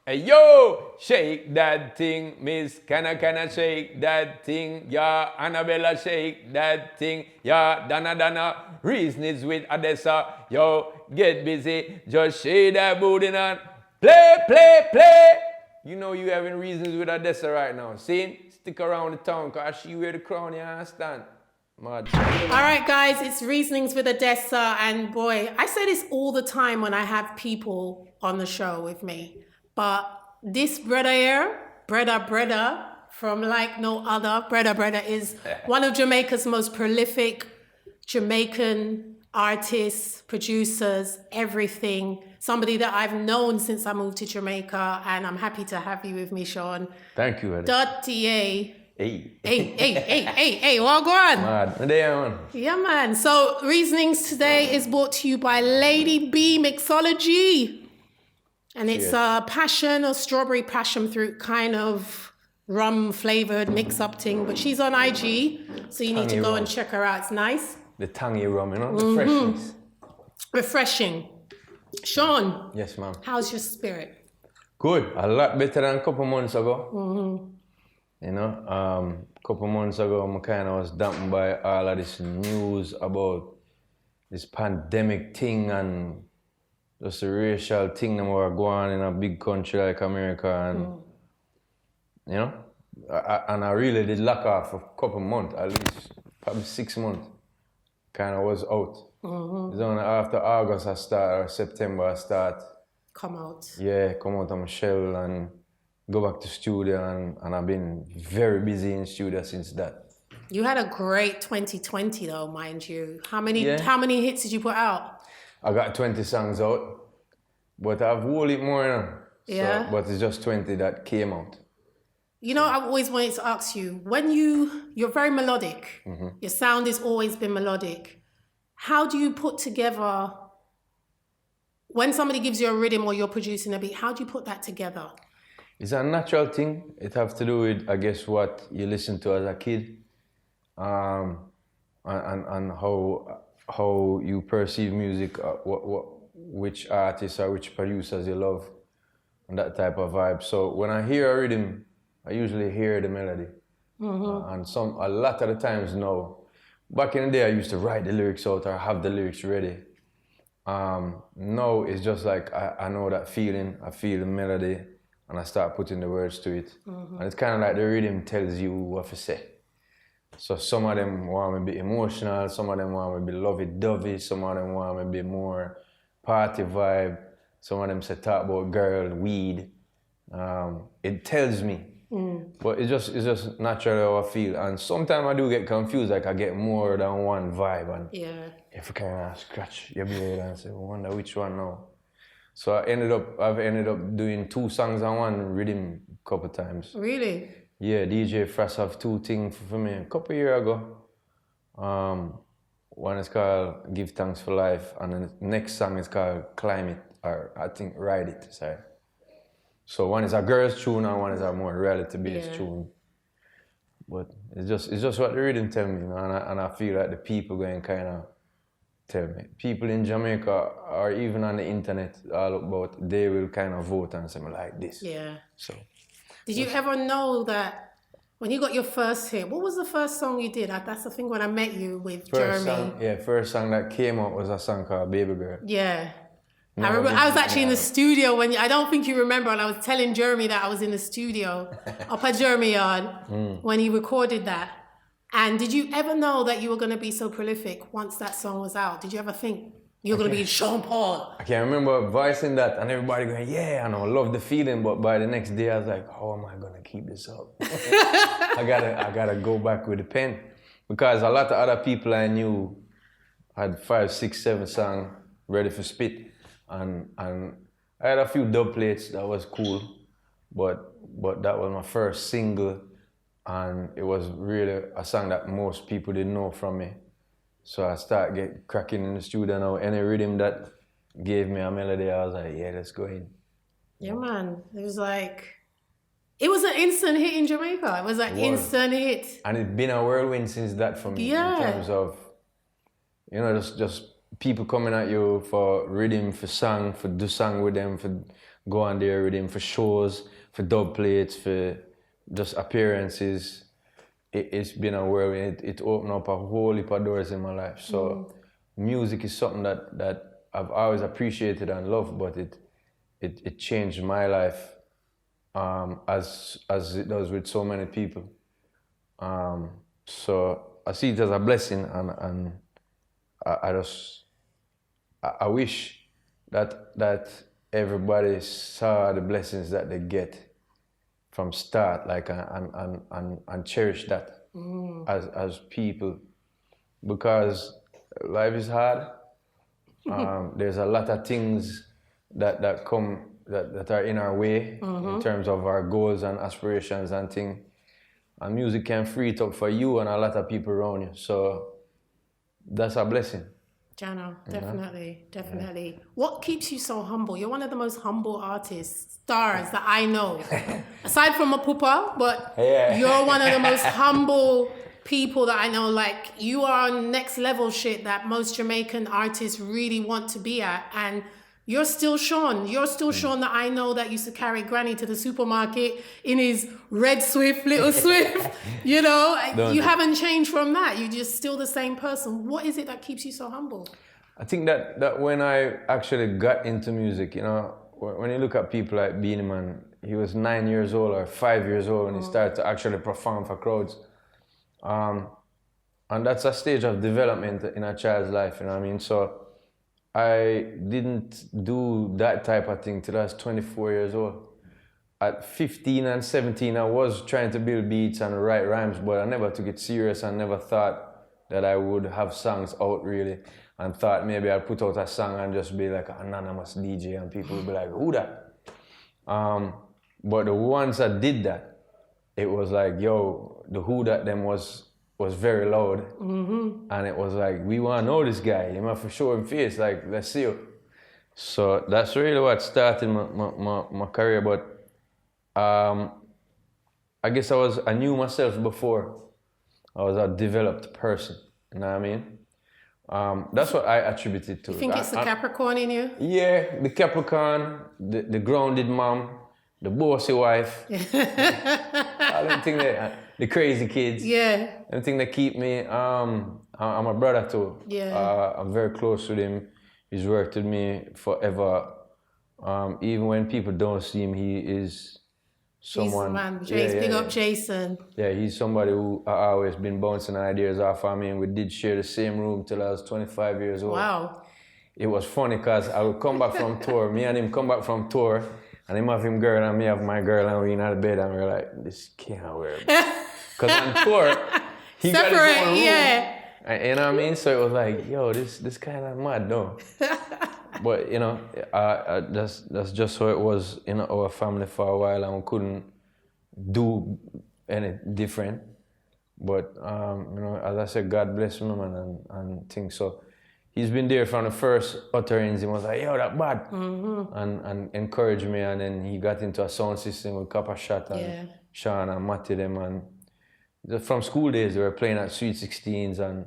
Hey yo, shake that thing, Miss. Can I shake that thing? Yeah, Annabella, shake that thing. Yeah, Dana, reasons with Odessa. Yo, get busy, just shake that booty now. Play. You know you having reasons with Odessa right now. See? Stick around the town, cause she wear the crown, you understand? Mad. All right, guys, it's Reasonings with Odessa, and boy, I say this all the time when I have people on the show with me, but this brother here, brother, from like no other, brother is one of Jamaica's most prolific Jamaican artists, producers, everything. Somebody that I've known since I moved to Jamaica, and I'm happy to have you with me, Sean. Thank you, Eddie. Dutty. Hey, Well, go on. Mad. There, man. Yeah, man. So, Reasonings today is brought to you by Lady Bee Mixology. And it's a passion or strawberry passion fruit kind of rum-flavored mix-up thing. But she's on IG, so you need to go and check her out. It's nice. The tangy rum, you know? The freshness. Refreshing. Sean. Yes, ma'am. How's your spirit? Good. A lot better than a couple months ago. You know, couple months ago, I kind of was dampened by all of this news about this pandemic thing and just the racial thing that were going on in a big country like America, and you know, I really did lock off for a couple months, at least probably 6 months. Kind of was out. It's only after August I start, or September I start. Come out. Yeah, come out of my shell and go back to studio, and I've been very busy in studio since that. You had a great 2020 though, mind you. How many hits did you put out? I got 20 songs out, but I've whole it more now. Yeah. So, but it's just 20 that came out. You know, I've always wanted to ask you, when you're very melodic, your sound has always been melodic. How do you put together, when somebody gives you a rhythm or you're producing a beat, how do you put that together? It's a natural thing. It has to do with, I guess, what you listen to as a kid, and how you perceive music, which artists or which producers you love, and that type of vibe. So when I hear a rhythm, I usually hear the melody, and a lot of the times now. Back in the day, I used to write the lyrics out or have the lyrics ready. Now it's just like I know that feeling. I feel the melody. And I start putting the words to it. And it's kind of like the rhythm tells you what to say. So some of them want me to be emotional, some of them want me to be lovey-dovey, some of them want me to be more party vibe, some of them say talk about girl, weed. It tells me. But it's just naturally how I feel. And sometimes I do get confused, like I get more than one vibe. And if you kind of scratch your beard and say, I wonder which one now. So I've ended up doing 2 songs on one rhythm a couple times. Really? Yeah, DJ Frost have 2 things for me a couple years ago. One is called Give Thanks for Life, and the next song is called Climb It, or I think Ride It, sorry. So one is a girl's tune and one is a more reality-based tune. But it's just what the rhythm tell me, you know, and I feel like the people going kind of tell me. People in Jamaica or even on the internet all about, they will kind of vote and say like this. Yeah. So. Did you ever know that when you got your first hit, what was the first song you did? That's the thing when I met you with Jeremy. First song that came out was a song called Baby Girl. Yeah. I remember I was actually in the studio when, I don't think you remember, and I was telling Jeremy that I was in the studio up at Jeremy Yard when he recorded that. And did you ever know that you were going to be so prolific once that song was out? Did you ever think you were going to be Sean Paul? I can remember voicing that and everybody going, yeah, and I love the feeling. But by the next day, I was like, how am I going to keep this up? I gotta go back with the pen. Because a lot of other people I knew had 5, 6, 7 songs ready for spit. And I had a few dub plates that was cool. But that was my first single. And it was really a song that most people didn't know from me. So I started cracking in the studio now. Any rhythm that gave me a melody, I was like, yeah, let's go in. Yeah, man. It was an instant hit in Jamaica. It was like instant hit. And it's been a whirlwind since that for me. Yeah. In terms of, you know, just people coming at you for rhythm, for song, for do song with them, for go on there with him for shows, for dub plates, for just appearances. It's been a whirlwind. It opened up a whole heap of doors in my life. So music is something that I've always appreciated and loved, but it changed my life as it does with so many people. So I see it as a blessing, and I wish that everybody saw the blessings that they get from start, like, and cherish that as people, because life is hard. There's a lot of things that are in our way in terms of our goals and aspirations and things. And music can free it up for you and a lot of people around you. So that's a blessing. Jano, definitely. Yeah. What keeps you so humble? You're one of the most humble artists, stars that I know. Aside from a poopa, but you're one of the most humble people that I know. Like, you are on next level shit that most Jamaican artists really want to be at. And you're still Sean. You're still Sean that I know that used to carry Granny to the supermarket in his red Swift, little Swift. You know, you haven't changed from that. You're just still the same person. What is it that keeps you so humble? I think that when I actually got into music, you know, when you look at people like Beenie Man, he was 9 years old or 5 years old when he started to actually perform for crowds. And that's a stage of development in a child's life, you know what I mean? So I didn't do that type of thing till I was 24 years old. At 15 and 17, I was trying to build beats and write rhymes, but I never took it serious and never thought that I would have songs out really, and thought maybe I'd put out a song and just be like an anonymous DJ and people would be like, who that? But the once I did that, it was like, yo, the who that them was very loud, and it was like, we want to know this guy. You know, for sure him face, like, let's see you. So that's really what started my career. But I guess I knew myself before I was a developed person. You know what I mean? That's what I attributed to. You think it's the Capricorn in you? Yeah, the Capricorn, the grounded mom, the bossy wife. I don't think that. The crazy kids. Yeah. Everything that keep me. I'm a brother too. Yeah. I'm very close with him. He's worked with me forever. Even when people don't see him, he is someone. He's the man. Big up Jason. Yeah, he's somebody who I always been bouncing ideas off of me. And we did share the same room till I was 25 years old. Wow. It was funny because I would come back from tour. Me and him come back from tour. And him have him girl and me have my girl, and we in the bed and we're like, this can't work. Because on tour, he got his own room. Yeah. You know what I mean? So it was like, yo, this kind of mad, no. But you know, that's just how it was in our family for a while, and we couldn't do any different. But you know, as I said, God bless him and things. So he's been there from the first utterings. He was like, yo, that bad. And encouraged me. And then he got into a sound system with Copper Shot and Sean and Matty them. And from school days, they were playing at Sweet 16s. And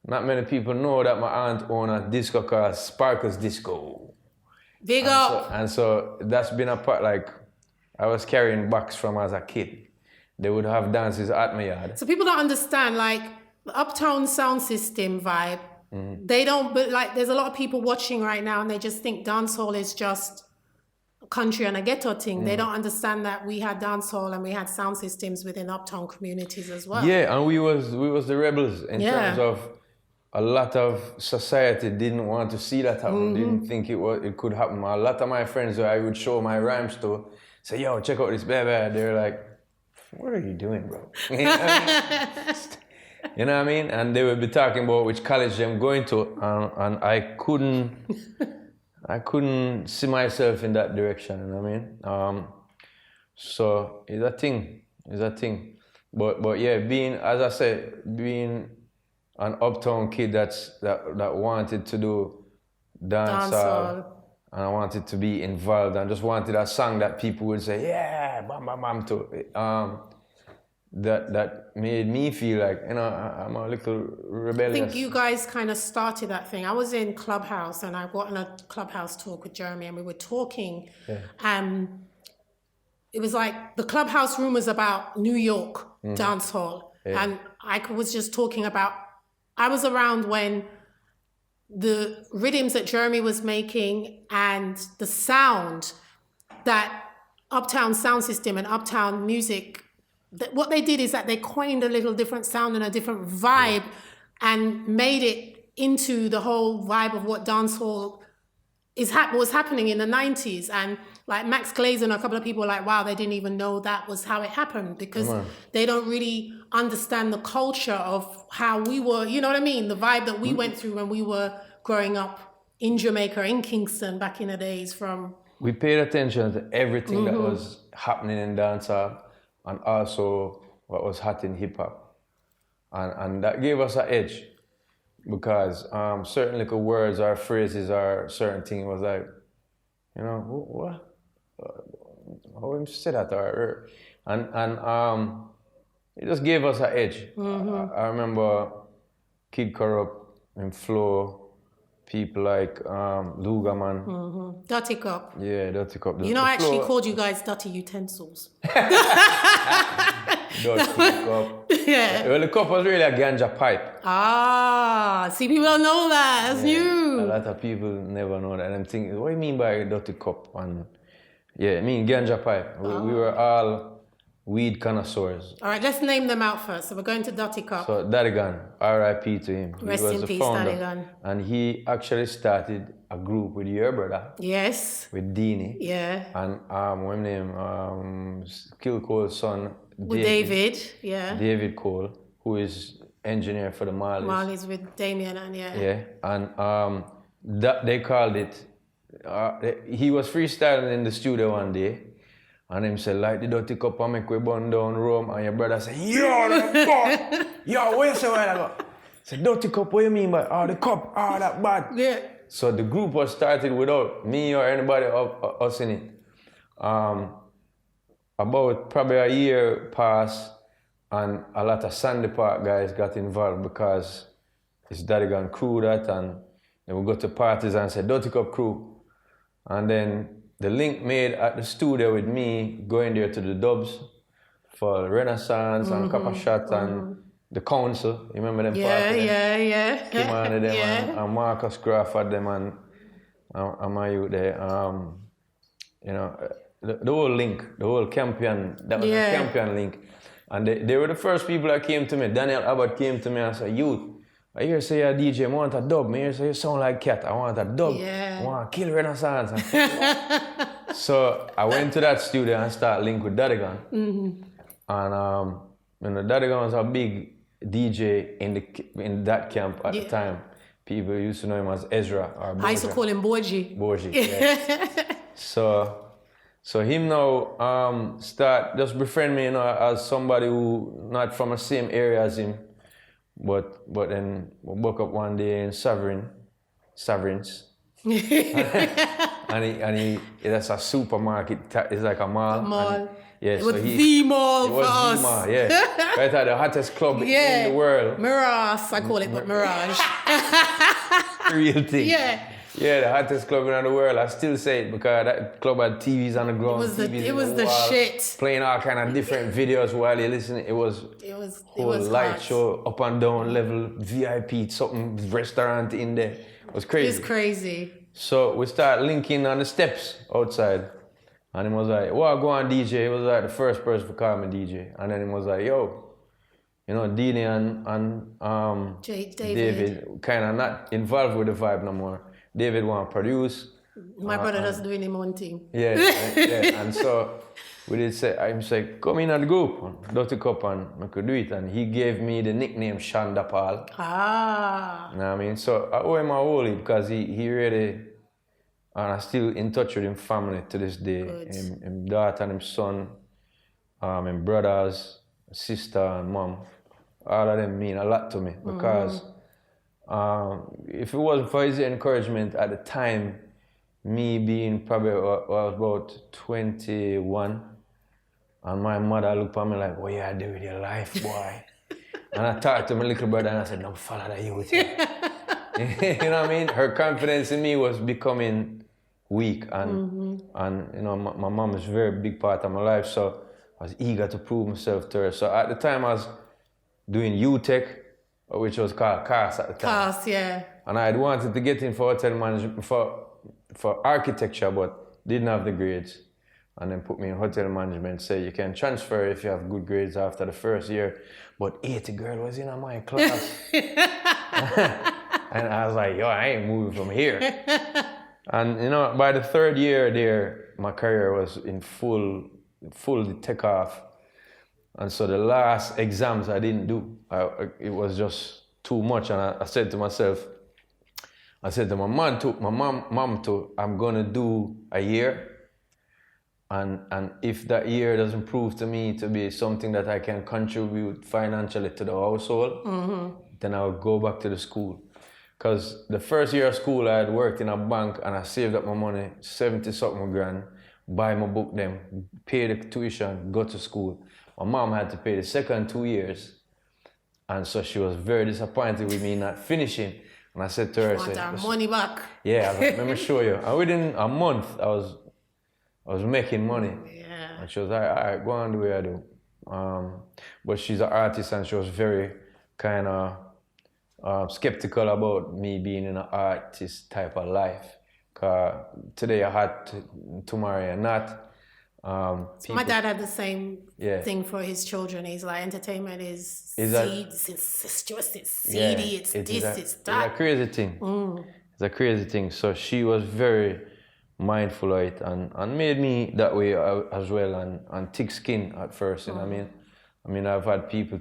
not many people know that my aunt owned a disco called Sparkles Disco. Big up. And so that's been a part, like, I was carrying box from as a kid. They would have dances at my yard. So people don't understand, like, the Uptown sound system vibe. They don't, but like, there's a lot of people watching right now and they just think dancehall is just a country and a ghetto thing. They don't understand that we had dancehall and we had sound systems within Uptown communities as well. Yeah, and we was the rebels in terms of a lot of society didn't want to see that happen, didn't think it could happen. A lot of my friends who I would show my rhymes to say, yo, check out this baby. They're like, what are you doing, bro? You know what I mean? You know what I mean? And they would be talking about which college I'm going to, and I couldn't see myself in that direction. You know what I mean? So it's a thing. But yeah, as I said, being an uptown kid that wanted to do dancehall, and I wanted to be involved, and just wanted a song that people would say, yeah, bam, bam, bam, to. that made me feel like, you know, I'm a little rebellious. I think you guys kind of started that thing. I was in Clubhouse and I got on a Clubhouse talk with Jeremy and we were talking. It was like the Clubhouse room was about New York dancehall. Yeah. And I was just talking about, I was around when the rhythms that Jeremy was making and the sound that Uptown sound system and Uptown music, what they did is that they coined a little different sound and a different vibe and made it into the whole vibe of what dancehall was happening in the 90s. And like Max Glazer and a couple of people were like, wow, they didn't even know that was how it happened because they don't really understand the culture of how we were, you know what I mean? The vibe that we went through when we were growing up in Jamaica, in Kingston back in the days from... We paid attention to everything that was happening in dancehall and also what was hot in hip hop. And that gave us an edge because certain little words or phrases or certain things was like, you know, what? How him say that? And it just gave us an edge. I remember Kid Corrupt and Flo, people like Lugaman. Dutty Cup. Yeah, Dutty Cup. You know, I actually called you guys Dutty Utensils. Dutty Cup. Yeah. Well, the cup was really a ganja pipe. Ah, see, people don't know that. That's new. A lot of people never know that. And I'm thinking, what do you mean by Dutty Cup? And yeah, I mean ganja pipe. We were all weed connoisseurs. All right, let's name them out first. So we're going to Dutty Cup. So Dadigan, R.I.P. to him. Rest in peace, Dadigan. And he actually started a group with your brother. Yes. With Deanie. Yeah. And what's his name? Kill Cole's son. With David, yeah. David Cole, who is engineer for the Marleys. Marleys with Damien and Yeah, and that they called it. He was freestyling in the studio one day, and him said, "Like the Dutty Cup and make we burn down Rome." And your brother said, "Yo, the cup! Yo, what you say while ago?" Said, "Dutty Cup, what you mean by the cup? That bad?" Yeah. So the group was started without me or anybody of us in it. About probably a year passed, and a lot of Sandy Park guys got involved because it's Dadigan crew that, and then we go to parties and say Dutty Cup crew, and then the link made at the studio with me going there to the dubs for Renaissance and Copper Shot and the Council. You remember them parties? Yeah. Kimani them and Marcus Crawford them and my youth there. You know. The whole link, the whole Campion, that was a Campion link. And they were the first people that came to me. Daniel Abbott came to me and said, "Youth, I hear say you're a DJ, I want a dub. I hear say you sound like Cat, I want a dub. I want to kill Renaissance." So I went to that studio and started link with Dadigan. And you know, Dadigan was a big DJ in that camp at the time. People used to know him as Ezra or Boja. I used to call him Boji. Boji, yeah. So him now start just befriend me, you know, as somebody who not from the same area as him, but then we woke up one day in Sovereigns, and he that's a supermarket. It's like a mall. It was the mall for us. Mall, yeah. Right at the hottest club in the world. Mirage, I call it, but Mirage. Real thing. Yeah, the hottest club in the world. I still say it because that club had TVs on the ground. It was the shit. Playing all kind of different videos while you're listening. It was light hot. Show, up and down level, VIP, something restaurant in there. It was crazy. It's crazy. So we start linking on the steps outside. And he was like, "Well, go on DJ." He was like the first person to call me DJ. And then he was like, "Yo, you know, Deanie and David kind of not involved with the vibe no more. David want to produce. My brother doesn't do any one thing." Yeah. And so we did say, I said, "Come in at the group, Dutty Cup, and I could do it." And he gave me the nickname Shanda Paul. You know what I mean? So I owe him a whole because he really, and I'm still in touch with him family to this day. Him daughter and him son, him brothers, sister and mom. All of them mean a lot to me because if it wasn't for his encouragement at the time, me being probably I was about 21, And my mother looked at me like, what you do with your life, boy? And I talked to my little brother and I said, don't follow that youth. You know what I mean? Her confidence in me was becoming weak. And you know, my mom is a very big part of my life, so I was eager to prove myself to her. So at the time I was doing UTech, which was called CAS at the time. CAS, yeah. And I had wanted to get in for hotel management, for architecture, but didn't have the grades. And then put me in hotel management, say you can transfer if you have good grades after the first year. But 80 girl was in my class. And I was like, yo, I ain't moving from here. And you know, by the third year there, my career was in full takeoff. And so the last exams I didn't do. It was just too much. And I said to myself, I said to my mom too, I'm gonna do a year. And if that year doesn't prove to me to be something that I can contribute financially to the household, then I'll go back to the school. Because the first year of school, I had worked in a bank and I saved up my money, 70-something grand, buy my book them, pay the tuition, go to school. My mom had to pay the second 2 years. And so she was very disappointed with me not finishing. And I said to her, I said, our money back. Yeah, I was like, let me show you. And within a month, I was making money. Yeah. And she was like, all right, go on the way I do. But she's an artist and she was very kind of skeptical about me being in an artist type of life. Cause today I had, tomorrow you're not. My dad had the same thing for his children. He's like, entertainment is incestuous, it's seedy, it's this, it's that. It's a crazy thing. It's a crazy thing. So she was very mindful of it and made me that way as well and thick skin at first, you know what I mean? I mean, I've had people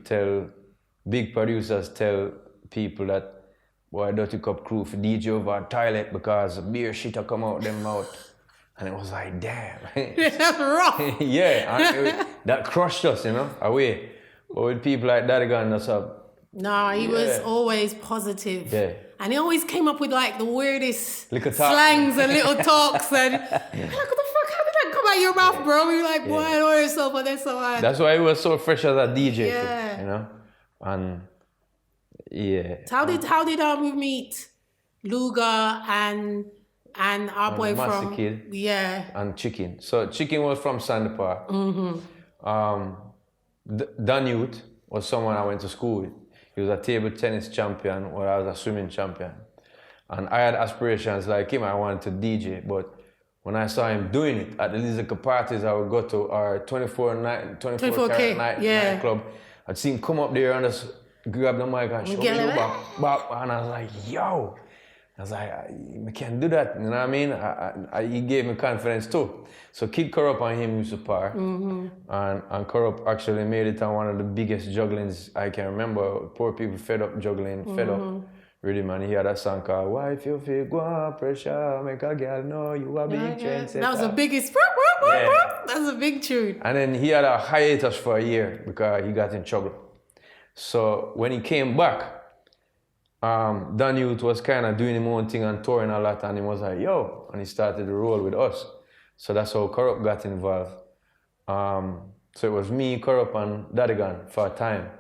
big producers tell people that, boy, Dutty Cup crew for DJ over a toilet because beer shit had come out them mouth. And it was like, damn. That's rough. Yeah, and that crushed us, you know, away. But with people like Daddy Gun, that's up. No, he was always positive. Yeah. And he always came up with like the weirdest Little slangs and little talks and like, what the fuck, how did that come out of your mouth, bro? You're like, boy, I know yourself, but that's so hard. That's why he was so fresh as a DJ too, you know? And yeah. So how did we meet Luga and our boy from Kid and Chicken. So Chicken was from Sandy Park. Dan Youth was someone I went to school with. He was a table tennis champion, or I was a swimming champion. And I had aspirations like him. I wanted to DJ, but when I saw him doing it at the Lizard parties, I would go to our 24K nightclub. I'd see him come up there and just grab the mic and show me bop. And I was like, yo. I was like, I can't do that, you know what I mean? He gave me confidence too. So Kid Corrupt and him used to par. And Corrupt actually made it on one of the biggest jugglings I can remember. Poor people fed up juggling, fed up. Really, man, he had a song called Why If You Feel Go On Pressure, Make a Girl Know You A Big Trendsetter. That was the biggest, that was a big tune. And then he had a hiatus for a year because he got in trouble. So when he came back, Dan Youth was kind of doing his own thing and touring a lot, and he was like, yo, and he started to roll with us. So that's how Corrupt got involved. So it was me, Corrupt, and Daddy Gun for a time.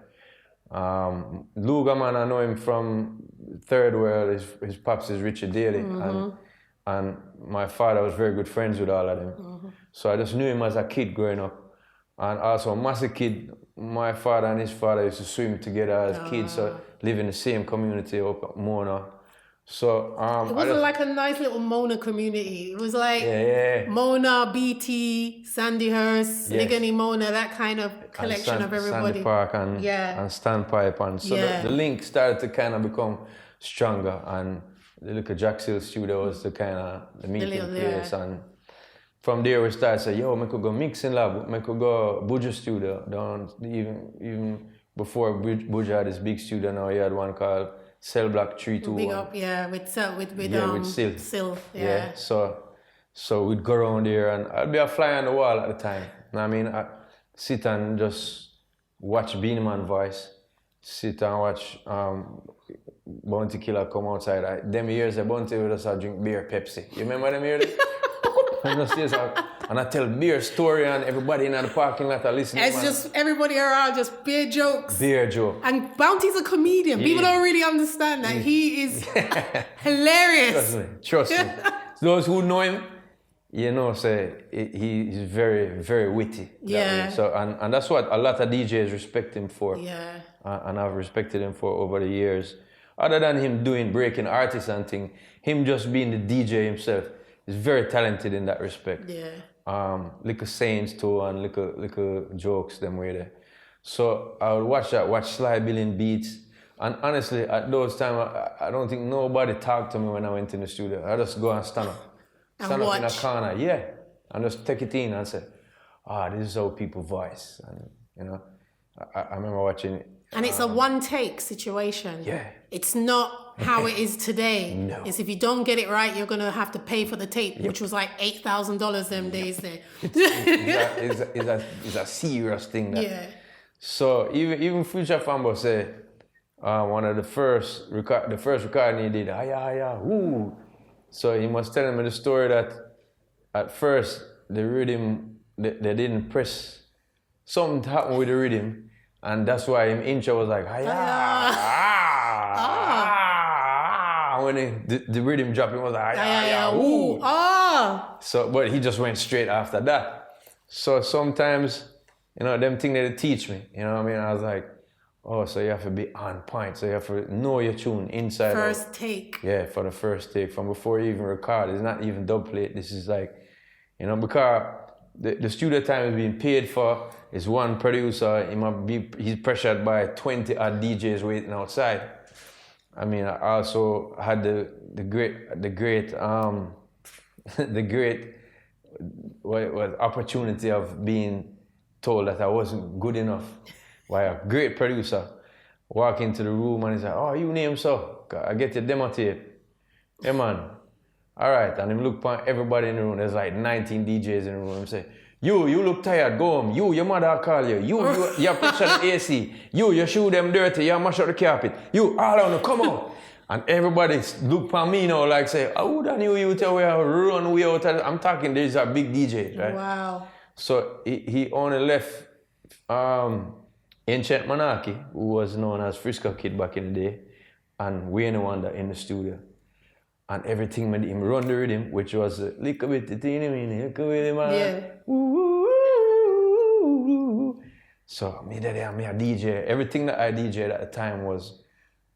Luga, man, I know him from Third World. His pops is Richard Daly, and my father was very good friends with all of them. So I just knew him as a kid growing up. And also a massive kid, my father and his father used to swim together as kids, so live in the same community up at Mona. So it wasn't like a nice little Mona community. It was like Mona, BT, Sandyhurst, Nigani Mona, that kind of collection of everybody. Sandy Park and Standpipe, and so the link started to kind of become stronger. And the little Jackson studio was the kind of the meeting place, and from there we started to say, yo, I could go mixing lab, I could go Buja studio. Even before Buja had this big studio, now he had one called Cell Block 321. Big up, with Sil. So we'd go around there and I'd be a fly on the wall at the time. You know what I mean? I'd sit and just watch Beanie Man voice, sit and watch Bounty Killer come outside. Them years, Bounty would just drink beer, Pepsi. You remember them years? And I tell beer story and everybody in the parking lot are listening. It's just everybody around, just beer jokes. Beer joke. And Bounty's a comedian. Yeah. People don't really understand that. He is hilarious. Trust me. Those who know him, you know, say he's very, very witty. Yeah. So and that's what a lot of DJs respect him for. Yeah. And I've respected him for over the years. Other than him breaking artists and thing, him just being the DJ himself is very talented in that respect. Yeah. Little sayings too and little jokes them way there. So I would watch Sly Billing beats. And honestly, at those times, I don't think nobody talked to me when I went in the studio. I just go and stand up. Stand up in a corner, yeah. And just take it in and say, this is how people voice. And, you know, I remember watching it. And it's a one-take situation. Yeah. It's not how it is today. No. It's if you don't get it right, you're going to have to pay for the tape, which was like $8,000 them days there. It's a serious thing. That. Yeah. So even Future Fambo say, one of the first recording he did, woo. So he was telling me the story that at first the rhythm, they didn't press. Something happened with the rhythm. And that's why him intro was like, when the rhythm dropped, it was like, ooh. So, but he just went straight after that. So sometimes, you know, them things they teach me, you know what I mean? I was like, so you have to be on point. So you have to know your tune inside First out. take. Yeah, for the first take, from before you even record. It's not even dub plate. This is like, you know, because the studio time is being paid for. It's one producer. He's pressured by 20 odd DJs waiting outside. I mean, I also had the great opportunity of being told that I wasn't good enough by a great producer. Walk into the room and he's like, "Oh, you name so? I get your demo tape." Yeah, man. All right, and him look upon everybody in the room. There's like 19 DJs in the room. Him say, You look tired, go home. Your mother call you. You pressure the AC. Your shoe them dirty, you mash up the carpet. You, all on, come out. And everybody look for me now like say, I would have knew you tell we run way out. I'm talking, these are big DJs, right? Wow. So he only left Ancient Monarchy, who was known as Frisco Kid back in the day, and Wayne Wonder in the studio. And everything made him run the rhythm, which was a little bit the teeny meeny, yeah. So me a DJ. Everything that I DJed at the time was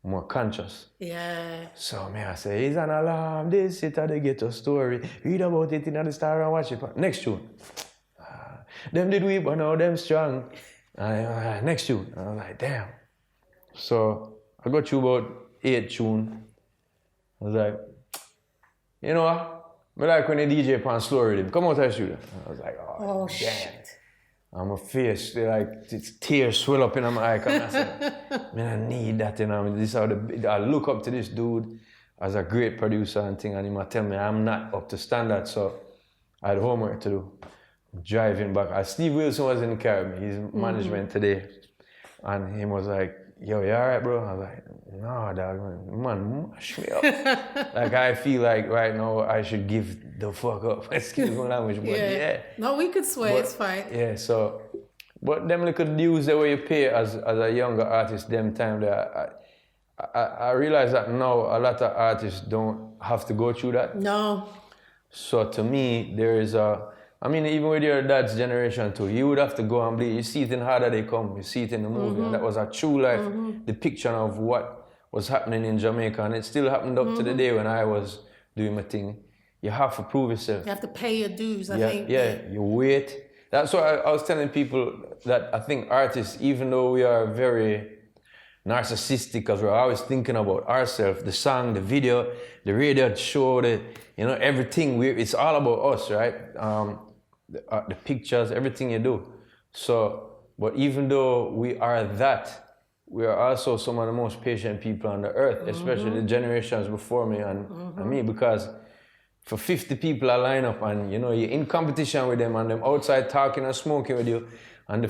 more conscious. Yeah. So me I say, it's an alarm, this it at the ghetto story. Read about it in the star and watch it. Next tune. Them did we, but now them strong. Next tune. And I'm like, damn. So I got through about 8 tunes. I was like, you know what? I like when the DJ pan slow rhythm. Come out of the studio. I was like, oh damn. Shit. And my face, tears swell up in my eye. I said, man, I need that, you know. This how I look up to this dude as a great producer and thing, and he might tell me I'm not up to standard, so I had homework to do. Driving back. Steve Wilson was in the car with me, his management today. And he was like, yo, you alright, bro? I was like, no, dog, man, mash me up. Like, I feel like right now I should give the fuck up. Excuse my language, but yeah. No, we could swear, it's fine. Yeah, so, but them little dues the way you pay as a younger artist, them time that I realize that now a lot of artists don't have to go through that. No. So to me, there is I mean, even with your dad's generation too, you would have to go and bleed. You see it in Harder They Come, you see it in the movie, and that was a true life depiction of what was happening in Jamaica, and it still happened up to the day when I was doing my thing. You have to prove yourself. You have to pay your dues, I think. Yeah, you wait. That's why I was telling people that I think artists, even though we are very narcissistic, because we're always thinking about ourselves, the song, the video, the radio show, everything, it's all about us, right? The pictures, everything you do. So, but even though we are that, we are also some of the most patient people on the earth, especially the generations before me and me, because for 50 people I line up and you're in competition with them and them outside talking and smoking with you. And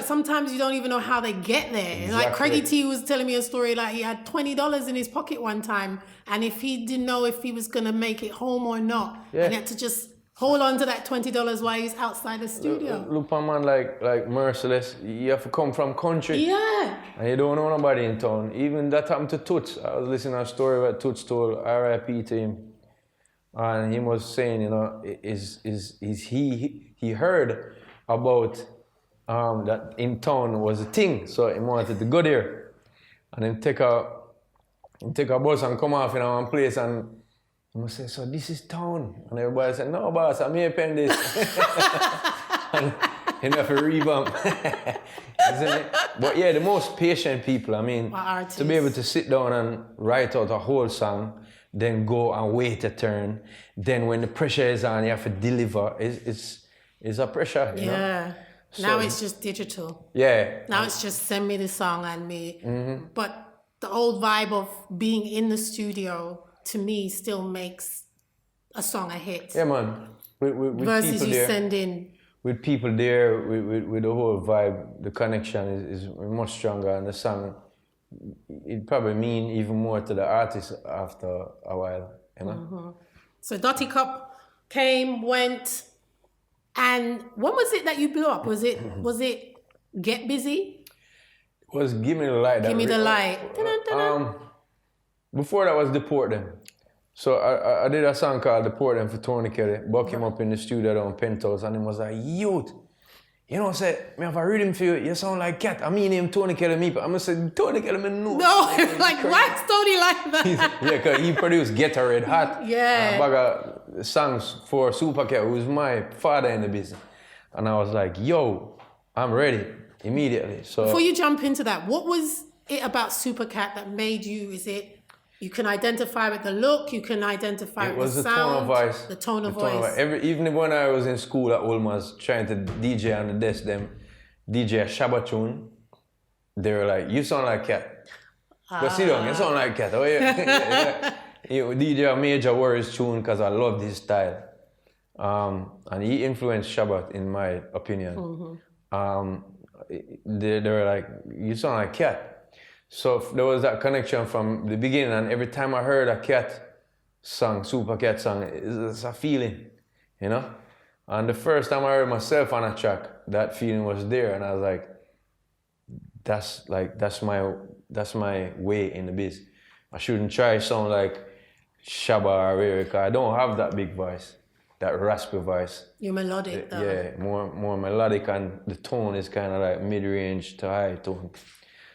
sometimes you don't even know how they get there. Exactly. Like Craigie T was telling me a story, like he had $20 in his pocket one time, and if he didn't know if he was gonna make it home or not, and he had to just hold on to that $20 while he's outside the studio. Look for a man like Merciless, you have to come from country. Yeah. And you don't know nobody in town. Even that happened to Toots. I was listening to a story about Toots told, R.I.P. to him. And he was saying, you know, he heard about that in town was a thing, so he wanted to go there. And then take a bus and come off in one place and I say, so this is town. And everybody said, no boss, I'm here paying this. And you have to revamp. But yeah, the most patient people, I mean, to be able to sit down and write out a whole song, then go and wait a turn, then when the pressure is on, you have to deliver. It's a pressure, you know? So, now it's just digital. Yeah. Now it's just send me the song and me. Mm-hmm. But the old vibe of being in the studio, to me, still makes a song a hit. Yeah, man. With versus people you there, send in. With people there, with the whole vibe, the connection is much stronger, and the song, it probably mean even more to the artist after a while, you know? Mm-hmm. So Dutty Cup came, went, and when was it that you blew up? Was it Get Busy? It was Give Me the Light. Give Me the Light. Before that was Deport Them. So I did a song called Deport Them for Tony Kelly. Buck him up in the studio down Penthouse and he was like, youth, you know, say, me have a rhythm for you, you sound like cat. I mean him Tony Kelly me, but I'm gonna say Tony Kelly me no. No, like why is Tony like that? Yeah, cause he produced Get Her Red Hot. Yeah. A bag of songs for Super Cat, who's my father in the business. And I was like, yo, I'm ready immediately. So before you jump into that, what was it about Super Cat that made you, is it you can identify with the look, you can identify with the sound. Tone of voice. The tone of voice. Even when I was in school at Ulmas trying to DJ on the desk, them DJ a Shabba tune, they were like, you sound like Cat. Go sit down, you sound like Cat. Oh yeah. You DJ a Major Worries tune because I loved his style. And he influenced Shabba in my opinion. Mm-hmm. They were like, you sound like Cat. So there was that connection from the beginning, and every time I heard a Cat song, Super Cat song, it's a feeling, you know? And the first time I heard myself on a track, that feeling was there, and I was like, that's my way in the biz. I shouldn't try to sound like Shabba or Eric. I don't have that big voice, that raspy voice. You're melodic though. Yeah, more melodic, and the tone is kind of like mid-range to high tone.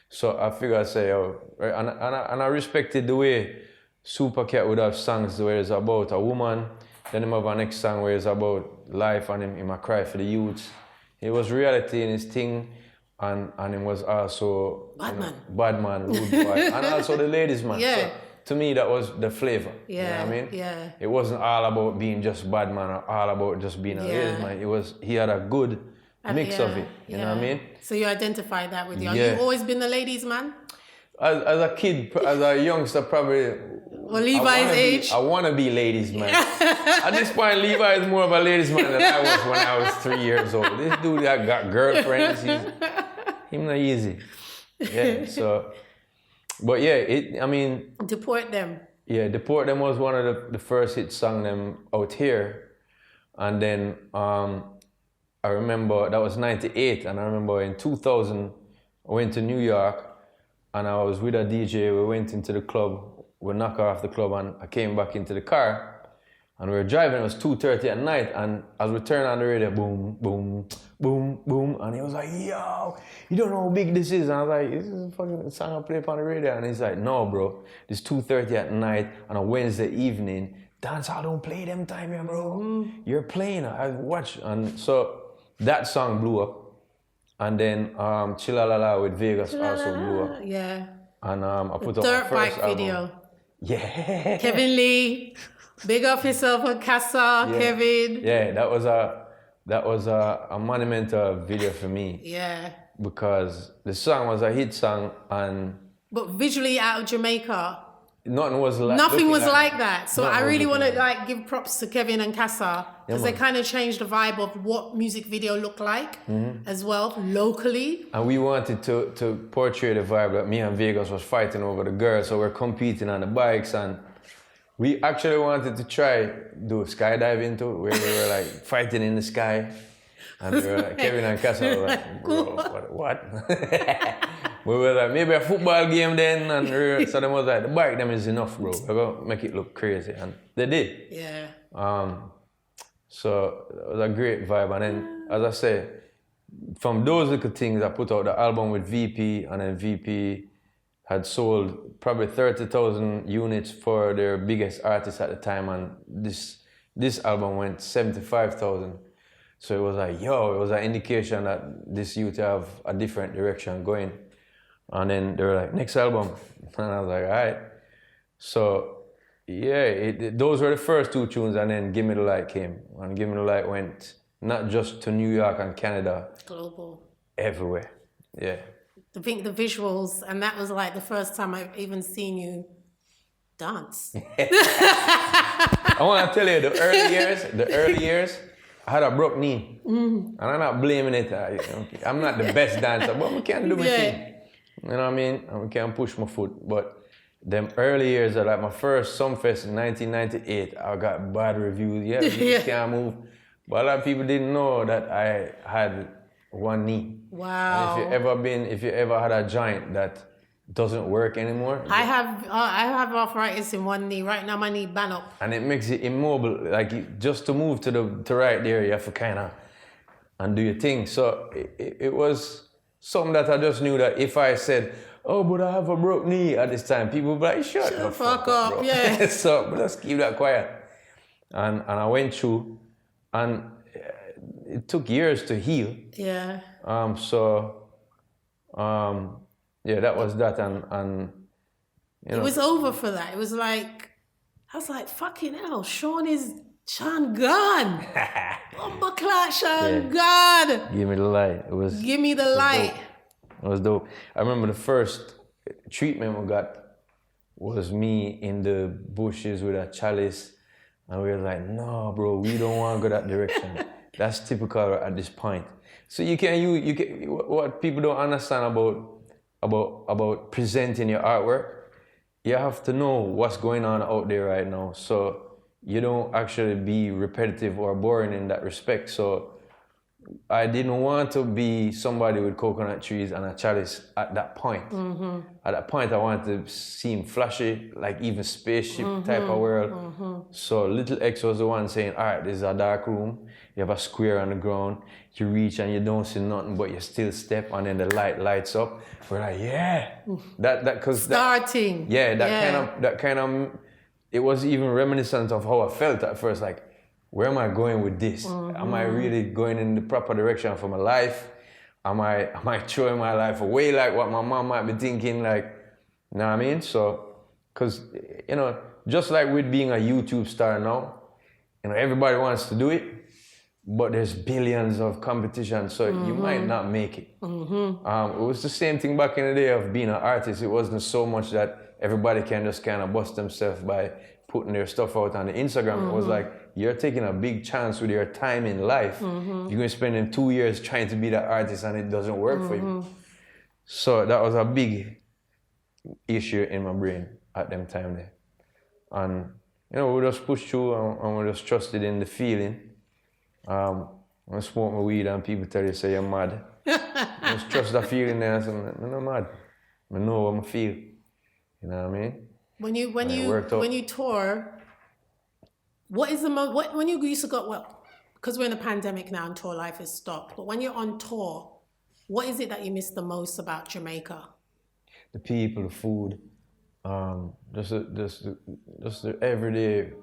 So I figured I'd say, and I respected the way Super Cat would have songs where it's about a woman, then him have a next song where it's about life and him a cry for the youths. It was reality in his thing, and it was also bad man, rude boy, and also the ladies man. Yeah. So to me that was the flavor. Yeah. You know what I mean? Yeah. It wasn't all about being just bad man or all about just being a ladies man. He had a good mix of it. You know what I mean? So you identify that with you. Yeah. Have you always been the ladies man? As a kid, as a youngster, probably. Well, Levi's age. I want to be ladies man. At this point, Levi is more of a ladies man than I was when I was 3 years old. This dude that got girlfriends, he's not easy. Yeah. So, but yeah, Deport Them. Yeah, Deport Them was one of the first hit song them out here, and then I remember that was '98, and I remember in 2000 I went to New York, and I was with a DJ. We went into the club. We knocked off the club, and I came back into the car, and we were driving. It was 2:30 at night, and as we turned on the radio, boom, boom, boom, boom, and he was like, "Yo, you don't know how big this is." And I was like, "This is a fucking song I play up on the radio." And he's like, "No, bro, it's 2:30 at night on a Wednesday evening. Dancehall don't play them time here, bro. Mm-hmm. You're playing. I watch." And so that song blew up, and then Chillalala with Vegas also blew up. Yeah. And I put up Dirt my first Bike album. video. Yeah. Kevin Lee, big up yourself on Casa, Yeah. Kevin. Yeah, that was a monumental video for me. Yeah. Because the song was a hit song, and But visually out of Jamaica, nothing was like nothing was like that. So Nothing I was really want to looking like give props to Kevin and Casa because they man. kind of changed the vibe of what music video looked like as well locally. And we wanted to portray the vibe that me and Vegas was fighting over the girls, so we're competing on the bikes, and We actually wanted to try do skydiving too, where we were like fighting in the sky. And we were like, Kevin and Cassie were like, bro, what? We were like, maybe a football game then. And so them was like, the bike them is enough, bro. We're going to make it look crazy. And they did. Yeah. So it was a great vibe. And then, as I say, from those little things, I put out the album with VP, and then VP had sold probably 30,000 units for their biggest artist at the time, and this album went 75,000. So it was like, yo, it was an indication that this youth have a different direction going. And then they were like, next album. And I was like, all right. So yeah, those were the first two tunes, and then Give Me the Light came. And Give Me the Light went not just to New York and Canada. Global. Everywhere, yeah. I think the visuals, and that was like the first time I've even seen you dance. I want to tell you, the early years, I had a broke knee. And I'm not blaming it. I'm not the best dancer, but I can do my thing. You know what I mean? I can push my foot. But them early years, like my first Sumfest in 1998, I got bad reviews. Yeah, you can't move. But a lot of people didn't know that I had one knee. Wow. And if you ever had a joint that doesn't work anymore. I have arthritis in one knee. Right now my knee band up. And it makes it immobile. Like just to move to right there, you have to kind of undo your thing. So it was something that I just knew that if I said, oh, but I have a broke knee at this time, people would be like, shut the fuck up, bro. Yeah. So but let's keep that quiet. And I went through, and it took years to heal. Yeah. Yeah, that was that, and you know. It was over for that. It was like, I was like, fucking hell, Sean gone. Bumperclot Sean gone. Give me the light. Give me the light. It was dope. I remember the first treatment we got was me in the bushes with a chalice, and we were like, no, bro, we don't want to go that direction. That's typical at this point. So you can what people don't understand about presenting your artwork, you have to know what's going on out there right now. So you don't actually be repetitive or boring in that respect. So I didn't want to be somebody with coconut trees and a chalice at that point. Mm-hmm. At that point, I wanted to seem flashy, like even spaceship type of world. Mm-hmm. So Little X was the one saying, all right, this is a dark room. You have a square on the ground. You reach and you don't see nothing, but you still step, and then the light lights up. We're like, yeah, starting. That kind of, it was even reminiscent of how I felt at first. Like, where am I going with this? Mm-hmm. Am I really going in the proper direction for my life? Am I throwing my life away like what my mom might be thinking? Like, you know what I mean? So, because, you know, just like with being a YouTube star now, you know, everybody wants to do it, but there's billions of competition, so you might not make it. Mm-hmm. It was the same thing back in the day of being an artist. It wasn't so much that everybody can just kind of bust themselves by putting their stuff out on the Instagram. Mm-hmm. It was like, you're taking a big chance with your time in life. Mm-hmm. You're going to spend 2 years trying to be that artist and it doesn't work for you. So that was a big issue in my brain at them time there. And, you know, we just pushed through and we just trusted in the feeling. I smoke my weed and people tell you, say you're mad. Just trust that feeling there. I say, I'm not mad. I know what I feel. You know what I mean? When you tour, what is the most, when you used to go, well, because we're in a pandemic now and tour life has stopped, but when you're on tour, what is it that you miss the most about Jamaica? The people, the food, just the everyday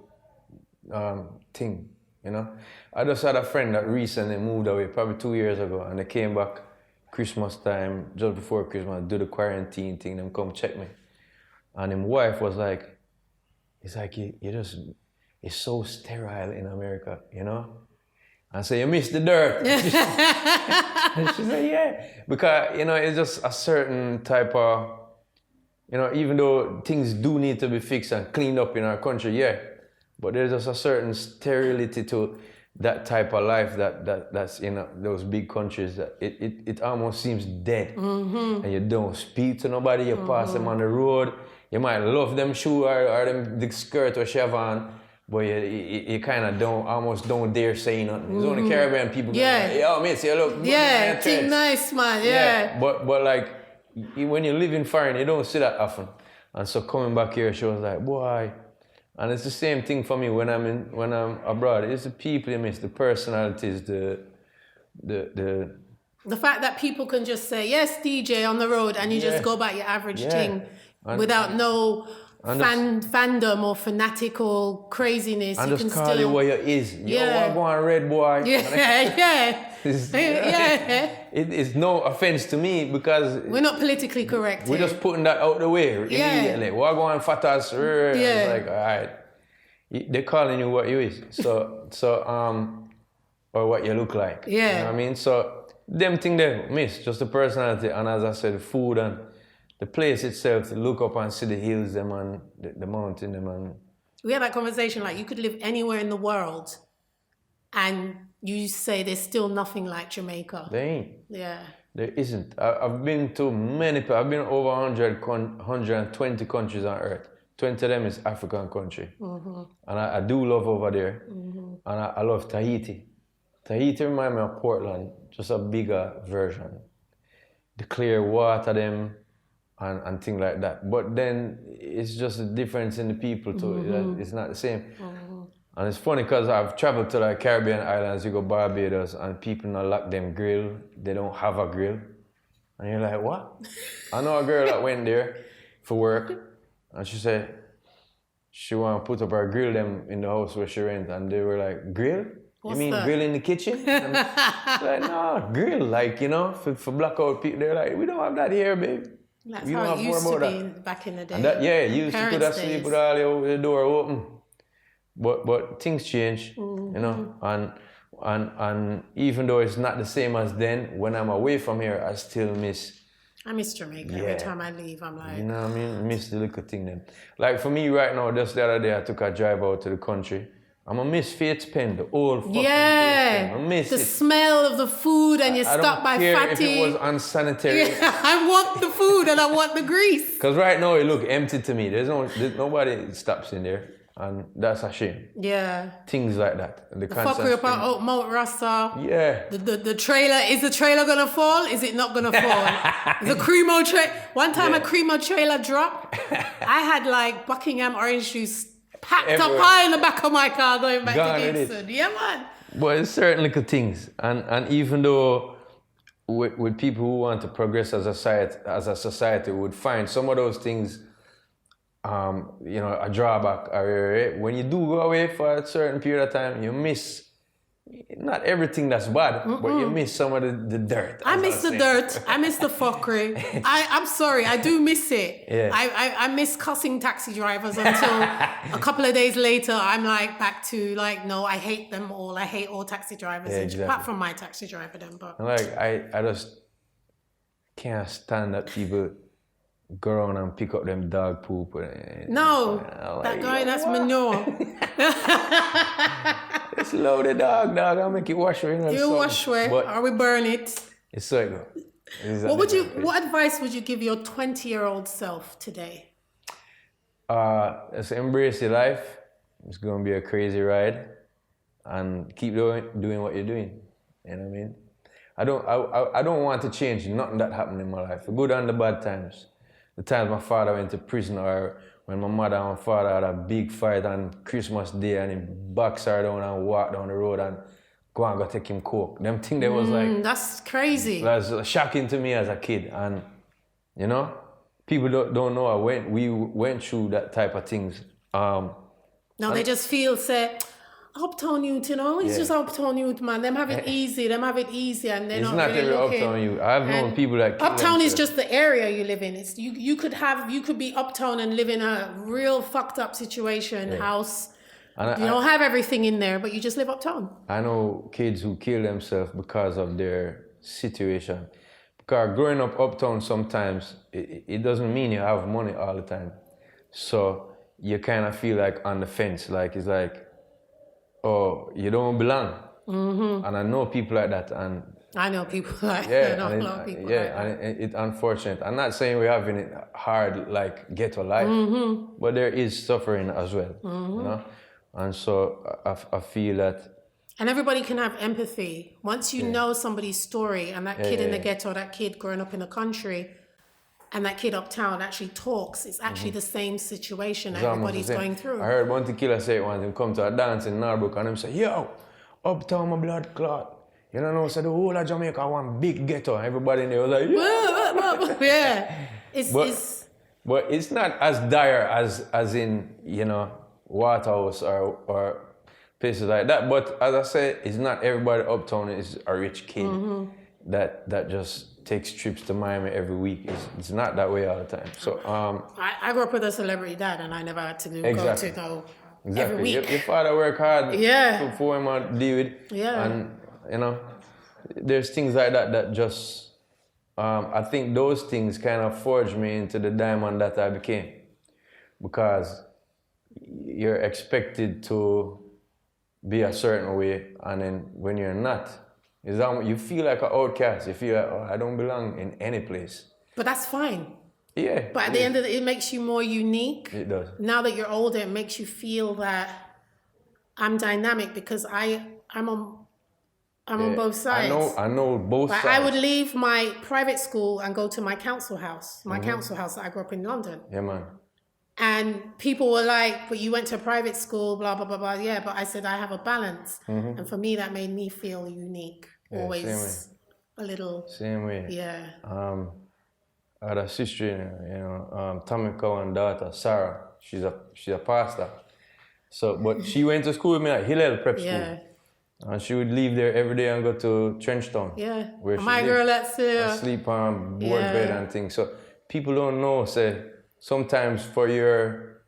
thing, you know? I just had a friend that recently moved away, probably 2 years ago, and they came back Christmas time, just before Christmas, do the quarantine thing, them come check me. And his wife was like, it's like, it's so sterile in America, you know? And so you miss the dirt. And she said, yeah. Because, you know, it's just a certain type of, you know, even though things do need to be fixed and cleaned up in our country, yeah. But there's just a certain sterility to that type of life that's in those big countries that it almost seems dead. Mm-hmm. And you don't speak to nobody, you pass them on the road, you might love them shoe or them the skirt or she have on, but you kind of almost don't dare say nothing. It's only Caribbean people like, yo, miss, you look good. Yeah, think nice, man, yeah. But like, when you live in foreign, you don't see that often. And so coming back here, she was like, boy. And it's the same thing for me when I'm abroad. It's the people you miss, the personalities, the fact that people can just say, yes, DJ on the road, and you just go about your average thing without no fandom or fanatical craziness. And you just can call still... it what you is. Yo, I'm going red boy. It is no offense to me because... We're not politically correct. We're just putting that out the way immediately. What going fat ass? It's like, all right. They're calling you what you is. Or what you look like. Yeah. You know what I mean? So... Them thing they miss, just the personality, and as I said, the food and the place itself, to look up and see the hills, them and the mountain, them and... We had that conversation, like you could live anywhere in the world and you say there's still nothing like Jamaica. There ain't. Yeah. There isn't. I've been to many, I've been over 120 countries on earth. 20 of them is African country. And I do love over there. And I love Tahiti. Tahiti reminds me of Portland, just a bigger version. The clear water them and things like that. But then it's just a difference in the people too. It's not the same. And it's funny because I've traveled to like Caribbean islands, you go Barbados, and people not like them grill. They don't have a grill. And you're like, what? I know a girl that went there for work, and she said she want to put up her grill them in the house where she rent, and they were like, grill? What's you mean that? grill in the kitchen? And like, no, grill, like, you know, for blackout people. They're like, we don't have that here, babe. That's how it used to be back in the day. And that, you used to put that sleep with all the door open. But things change, you know, and even though it's not the same as then, when I'm away from here, I still miss. I miss Jamaica. Every time I leave, I'm like... You know what I mean? Miss the little thing then. Like for me right now, just the other day, I took a drive out to the country. I'm a miss Fate's Pen, the old fucking Fate's Pen. I miss the it. smell of the food and you're stuck by fatty. I don't care if it was unsanitary. Yeah, I want the food and I want the grease. Because right now it look empty to me. There's nobody stops in there. And that's a shame. Yeah. Things like that. The fuckery about Mount Rasta. Yeah. The trailer, is the trailer gonna fall? Is it not gonna fall? The Cremo trailer. One time a Cremo trailer dropped. I had like Buckingham orange juice packed up high in the back of my car going back to Gibson. Yeah, man. But it's certain little things. And even though with people who want to progress as a society would find some of those things you know, a drawback. When you do go away for a certain period of time, you miss not everything that's bad, but you miss some of the dirt. I miss the dirt. I miss the fuckery. I'm sorry, I do miss it. Yeah. I miss cussing taxi drivers until a couple of days later, I'm like back to like, no, I hate them all. I hate all taxi drivers, apart from my taxi driver then. But like I just can't stand that people go around and pick up them dog poop. No, that guy, that's manure. Slow the dog. I'll make it wash away. You wash away, or we burn it. It's so good. What advice would you give your 20-year-old self today? Just embrace your life. It's gonna be a crazy ride, and keep doing what you're doing. You know what I mean? I don't want to change nothing that happened in my life, the good and the bad times. The times my father went to prison, or when my mother and my father had a big fight on Christmas Day and he boxed her down and walked down the road and go take him coke. Them things that was like... That's crazy. That was shocking to me as a kid. And, you know, people don't know we went through that type of things. They just feel, say... Uptown youth, you know, it's just uptown youth, man. Them have it easy, and they're not really looking. Uptown youth. I've known people that uptown is just the area you live in. It's you could be uptown and live in a real fucked up situation, house. And you don't have everything in there, but you just live uptown. I know kids who kill themselves because of their situation. Because growing up uptown sometimes it doesn't mean you have money all the time. So you kind of feel like on the fence, like it's like, oh, you don't belong. And I know people like that, and I know people like Yeah, I know and a lot of people yeah, like that. and it's unfortunate. I'm not saying we're having it hard like ghetto life, but there is suffering as well, you know. And so I feel that. And everybody can have empathy. Once you know somebody's story, and that kid in the ghetto, that kid growing up in the country, and that kid uptown actually talks, it's actually the same situation everybody's going through. I heard one tequila say it once, him come to a dance in Norbrook and him say, yo, uptown my blood clot. You know, so the whole of Jamaica one big ghetto. Everybody in there was like, yeah. Yeah. But it's not as dire as in, you know, Waterhouse or places like that. But as I said, it's not everybody uptown is a rich kid that just takes trips to Miami every week. It's not that way all the time. So I grew up with a celebrity dad, and I never had to go to every week. Your father worked hard for him to deal with. Yeah. And you know, there's things like that just I think those things kind of forged me into the diamond that I became, because you're expected to be a certain way, and then when you're not, you feel like an outcast. You feel like, oh, I don't belong in any place. But that's fine. Yeah. But at the end of it makes you more unique. It does. Now that you're older, it makes you feel that I'm dynamic, because I'm on both sides. I know both sides. I would leave my private school and go to my council house that I grew up in London. Yeah, man. And people were like, but you went to a private school, blah, blah, blah, blah. Yeah, but I said I have a balance. And for me, that made me feel unique. Yeah, Always a little. Same way. Yeah. I had a sister, you know, Tommy Cowan's daughter, Sarah. She's a pastor. So, but she went to school with me at Hillel Prep School. Yeah. And she would leave there every day and go to Trenchtown. Yeah. Where my girl, that's sleep on board bed and things. So people don't know, say, sometimes for your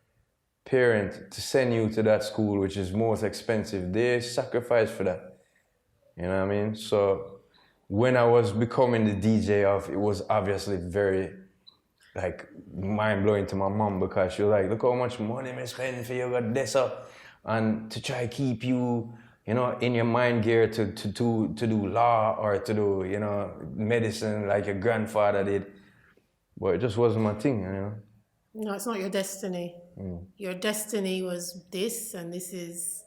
parent to send you to that school, which is most expensive, they sacrifice for that. You know what I mean? So when I was becoming the DJ it was obviously very like mind-blowing to my mom, because she was like, look how much money I spend for you Odessa, and to try keep you, you know, in your mind gear to do law or to do, you know, medicine like your grandfather did. But it just wasn't my thing, you know. No, it's not your destiny. Your destiny was this, and this is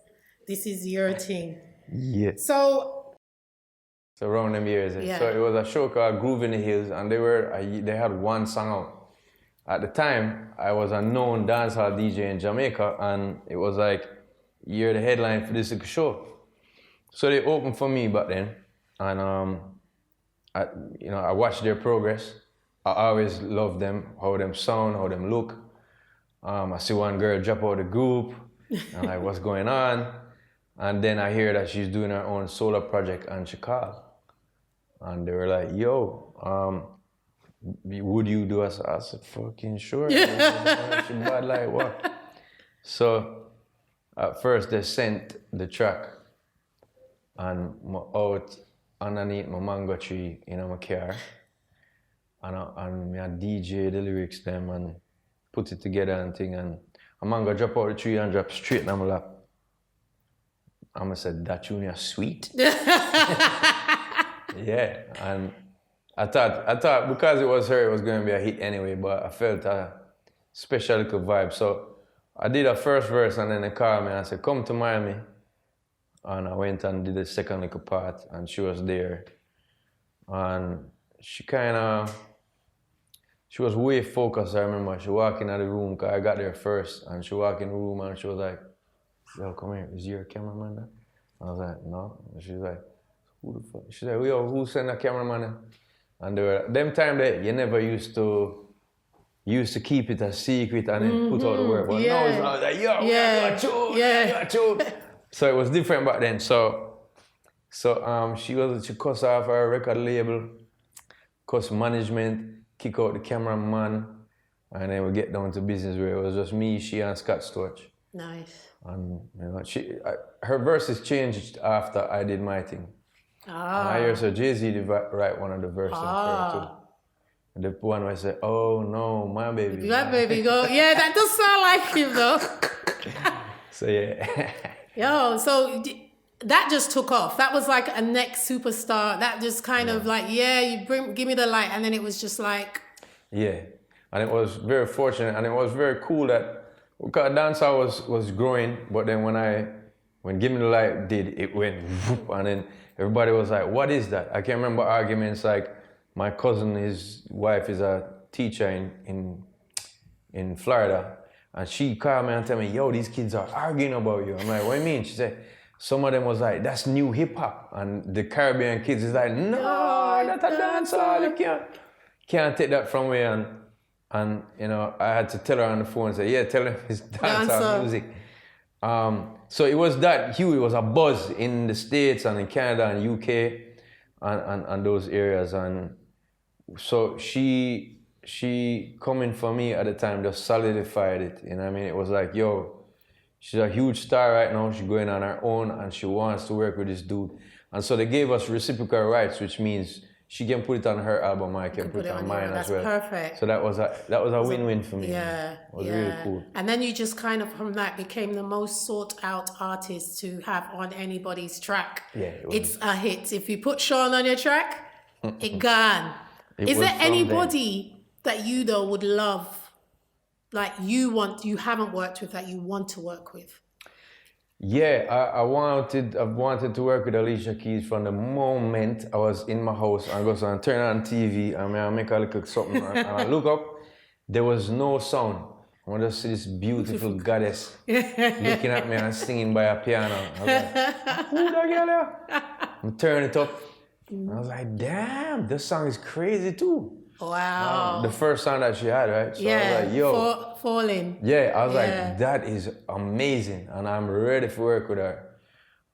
your thing. Yeah. So around them years. Yeah. So it was a show called Groove in the Hills, and they had one song out. At the time, I was a known dancehall DJ in Jamaica, and it was like, you're the headline for this show. So they opened for me back then, and I watched their progress. I always loved them, how them sound, how them look. I see one girl drop out of the group, and like, what's going on? And then I hear that she's doing her own solo project, and she called. And they were like, yo, would you do us? I said, fucking sure. She bad like what? So at first they sent the track, and I'm out underneath my mango tree in my car. And I DJ the lyrics them and put it together and thing, and a man go drop out the tree and drop straight in my lap. And I said, that tune is sweet. Yeah, and I thought because it was her, it was going to be a hit anyway, but I felt a special little vibe. So I did a first verse, and then they called me and I said, come to Miami. And I went and did the second little part, and she was there. And she was way focused, I remember. She walked in the room, because I got there first, and she walked in the room and she was like, yo, come here, is your cameraman there? I was like, no. And she was like, who the fuck? She said, yo, who sent the cameraman there? And they were, them time that you never used to keep it a secret and then put out the work. But now it's like, yo, we got you. So it was different back then. So she cussed off her record label, cussed management, kick out the cameraman, and then we get down to business where it was just me, she, and Scott Storch. Nice. And you know, her verses changed after I did my thing. And I hear so Jay-Z did write one of the verses for her too. And the one where I said, oh no, my baby. That baby go. Yeah, that does sound like him though. So yeah. Yo, so that just took off. That was like a next superstar. That just kind of like, give me the light. And then it was just like... Yeah. And it was very fortunate, and it was very cool that, because dancehall was growing, but then when Give Me the Light did, it went whoop, and then everybody was like, what is that? I can remember arguments like, my cousin, his wife is a teacher in Florida, and she called me and tell me, yo, these kids are arguing about you. I'm like, what do you mean? She said, some of them was like, that's new hip hop. And the Caribbean kids is like, no, that's a dancehall, you can't take that from me. And you know, I had to tell her on the phone and say, yeah, tell them it's dancehall music. So it was that huge. It was a buzz in the States and in Canada and UK and those areas. And so she coming for me at the time just solidified it. You know what I mean? It was like, yo, she's a huge star right now. She's going on her own and she wants to work with this dude. And so they gave us reciprocal rights, which means she can put it on her album, I can put it on mine as well. That's perfect. So that was a win-win for me. Yeah. It was really cool. And then you just kind of from that became the most sought out artist to have on anybody's track. Yeah. It's a hit. If you put Sean on your track, it gone. Is there anybody that you though would love, like you haven't worked with that you want to work with? Yeah, I've wanted to work with Alicia Keys from the moment I was in my house and go and turn on TV and I make a little something and I look up, there was no sound. I want to see this beautiful goddess looking at me and singing by a piano. I was like, who that girl there? I turn it up. And I was like, damn, this song is crazy too. Wow. The first song that she had, right? So I was like, yo. Falling. Yeah, I was like, that is amazing. And I'm ready for work with her.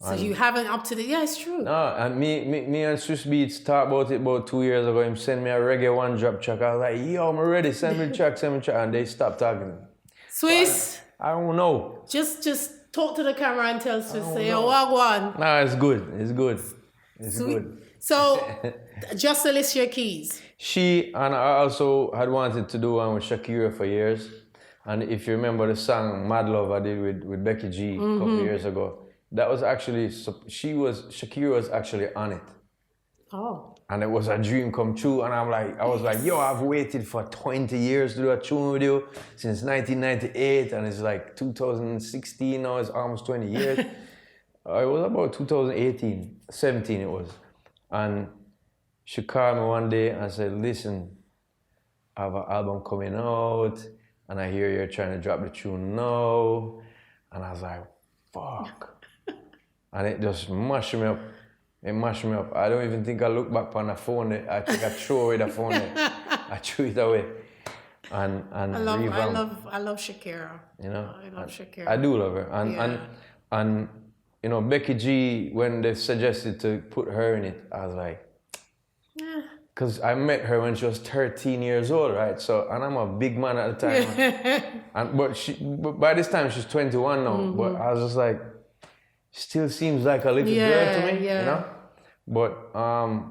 So you haven't up to the... Yeah, it's true. No, and me and Swiss Beats talked about it about 2 years ago. Him sent me a reggae one-drop track. I was like, yo, I'm ready. Send me the track. And they stopped talking. Swiss? I don't know. Just talk to the camera and tell Swiss, say, oh, wagwan. No, it's good. It's good. It's good. So, just Alicia Keys. She, and I also had wanted to do one with Shakira for years. And if you remember the song Mad Love I did with Becky G a couple years ago, that was actually, Shakira was actually on it. Oh. And it was a dream come true. And I was like, yo, I've waited for 20 years to do a tune with you since 1998. And it's like 2016 now, it's almost 20 years. It was about 2018, 17 it was. And she called me one day and said, listen, I have an album coming out and I hear you're trying to drop the tune now. And I was like, fuck. And it just mashed me up. It mashed me up. I don't even think I look back on the phone. I think I threw away the phone. I threw it away. And I love Shakira. You know? I love Shakira. I do love her. And you know, Becky G, when they suggested to put her in it, I was like, because I met her when she was 13 years old, right? So, and I'm a big man at the time. But by this time, she's 21 now. But I was just like, still seems like a little girl to me, you know? But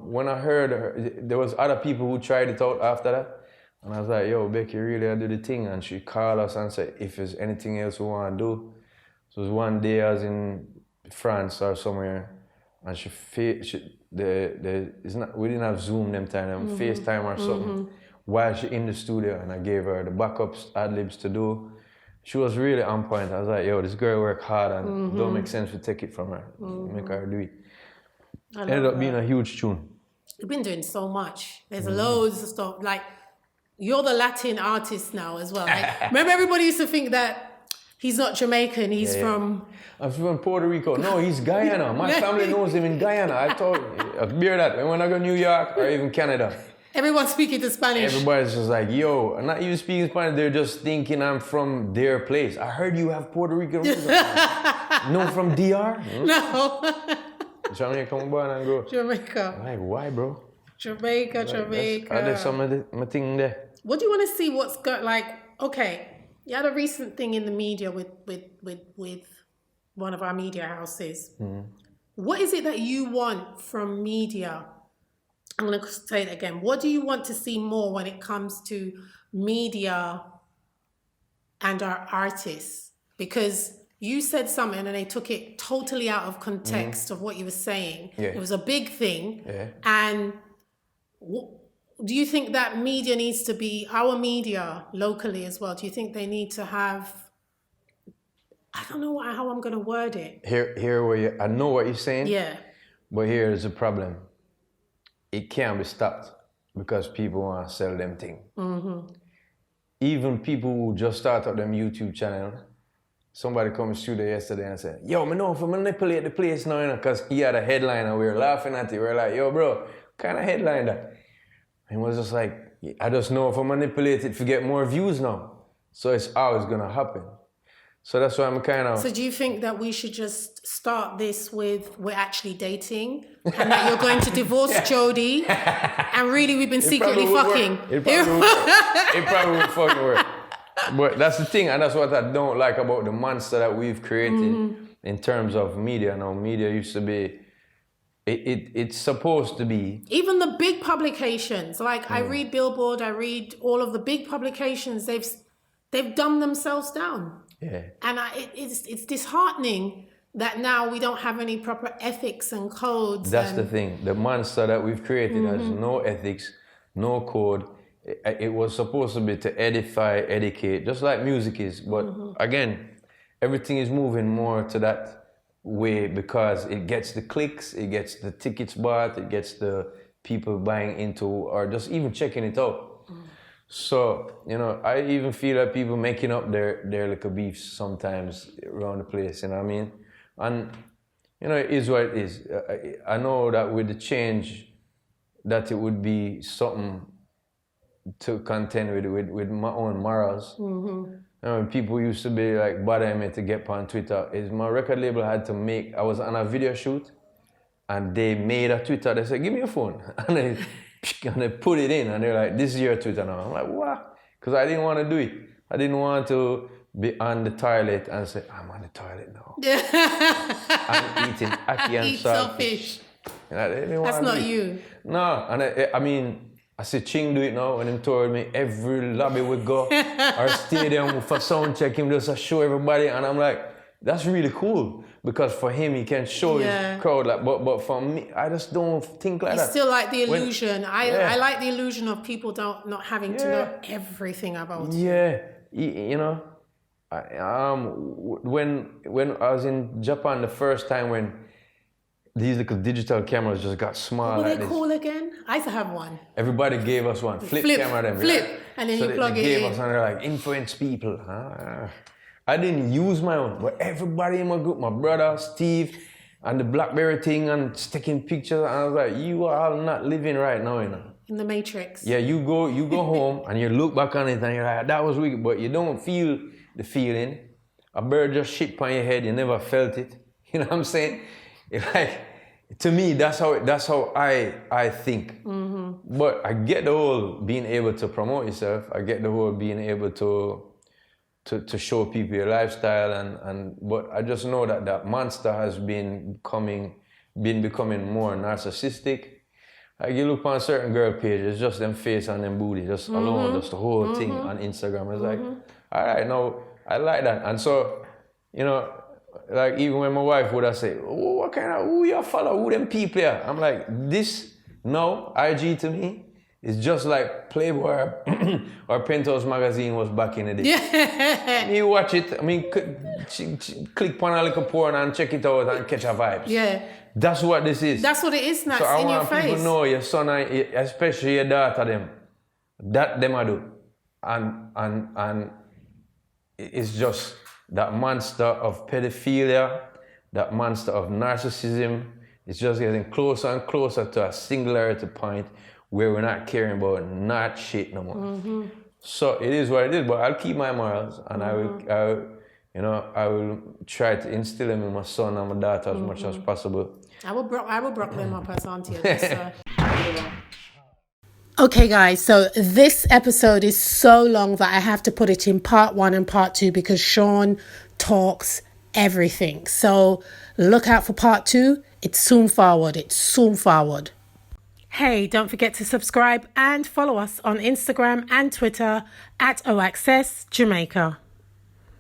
when I heard her, there was other people who tried it out after that. And I was like, yo, Becky, really, I do the thing. And she called us and said, if there's anything else we want to do. So it was one day I was in France or somewhere, and we didn't have Zoom them time, FaceTime or something, while she in the studio, and I gave her the backups, ad-libs to do. She was really on point. I was like, yo, this girl work hard and don't make sense to take it from her. Make her do it. Ended up being a huge tune. You've been doing so much. There's loads of stuff. Like, you're the Latin artist now as well. Like, remember everybody used to think that he's not Jamaican, he's from... I'm from Puerto Rico. No, he's Guyana. My family knows him in Guyana. I bear that. When I go to New York or even Canada. Everyone's speaking to Spanish. Everybody's just like, yo, I'm not even speaking Spanish. They're just thinking I'm from their place. I heard you have Puerto Rican roots. No, from DR? No. Jamaica, come on and go. Jamaica. I'm like, why, bro? Jamaica. There's some of my thing there. What do you want to see? What's got like? Okay, you had a recent thing in the media with one of our media houses. What is it that you want from media? I'm going to say it again. What do you want to see more when it comes to media and our artists? Because you said something and they took it totally out of context of what you were saying. Yeah. It was a big thing. Yeah. And do you think that media needs to be, our media locally as well, do you think they need to have, I don't know how I'm going to word it. I know what you're saying. Yeah. But here's the problem. It can't be stopped because people want to sell them thing. Even people who just start up them YouTube channel, somebody come to the studio yesterday and said, yo, I know if I manipulate the place now, because he had a headline and we were laughing at it. We were like, yo, bro, what kind of headline that? And he was just like, I just know if I manipulate it to get more views now. So it's always going to happen. So that's why I'm kind of... So do you think that we should just start this with, we're actually dating, and that you're going to divorce Jody, and really we've been secretly fucking? It probably would fucking work. But that's the thing, and that's what I don't like about the monster that we've created in terms of media. Now, media used to be, it's supposed to be... Even the big publications, like I read Billboard, I read all of the big publications, they've dumbed themselves down. Yeah. And it's disheartening that now we don't have any proper ethics and codes. That's the thing. The monster that we've created has no ethics, no code. It was supposed to be to edify, educate, just like music is. But again, everything is moving more to that way because it gets the clicks, it gets the tickets bought, it gets the people buying into or just even checking it out. So, you know, I even feel that people making up their little beefs sometimes around the place, you know what I mean? And, you know, it is what it is. I know that with the change, that it would be something to contend with my own morals. You know, people used to be like bothering me to get on Twitter. Is my record label had to make, I was on a video shoot, and they made a Twitter. They said, give me your phone. And they put it in, and they're like, this is your Twitter now. I'm like, what? Because I didn't want to do it. I didn't want to be on the toilet and say, I'm on the toilet now. I'm eating ackee and saltfish. That's not you. No, and I mean, I see Ching do it now, and him told me every lobby we go, or stadium for sound check, him just show everybody, and I'm like, that's really cool. Because for him, he can show his crowd, like, but for me, I just don't think like that. You still like the illusion. I like the illusion of people not having to know everything about you. Yeah, you know, when I was in Japan the first time when these little digital cameras just got small. What are they called again? I used to have one. Everybody gave us one. Flip camera them. Flip, and then so you plug they it gave in. us, and they're like, influence people. I didn't use my own, but everybody in my group, my brother, Steve, and the BlackBerry thing, and sticking pictures, and I was like, you are all not living right now, you know. In the Matrix. Yeah, you go home, and you look back on it, and you're like, that was wicked, but you don't feel the feeling. A bird just shit on your head, you never felt it. You know what I'm saying? Like, to me, that's how I think. But I get the whole being able to promote yourself. I get the whole being able to show people your lifestyle, but I just know that monster has been becoming more narcissistic. Like you look on certain girl pages, it's just them face and them booty, just alone, just the whole thing on Instagram. It's like, all right, now I like that. And so, you know, like even when my wife would have say, oh, who you follow, who them people here? I'm like, this, no, IG to me, it's just like Playboy or Penthouse magazine was back in the day. Yeah. You watch it, I mean, click on a little porn and check it out and catch a vibes. Yeah. That's what this is. That's what it is now, so it's in your face. I want people to know your son, especially your daughter, them I do. And it's just that monster of pedophilia, that monster of narcissism, it's just getting closer and closer to a singularity point where we're not caring about not shit no more. So it is what it is, but I'll keep my morals, and I will try to instill them in my son and my daughter as much as possible. I will brock them up as auntie. Okay, guys, so this episode is so long that I have to put it in part 1 and part 2 because Sean talks everything. So look out for part 2. It's soon forward. Hey, don't forget to subscribe and follow us on Instagram and Twitter @OAccessJamaica.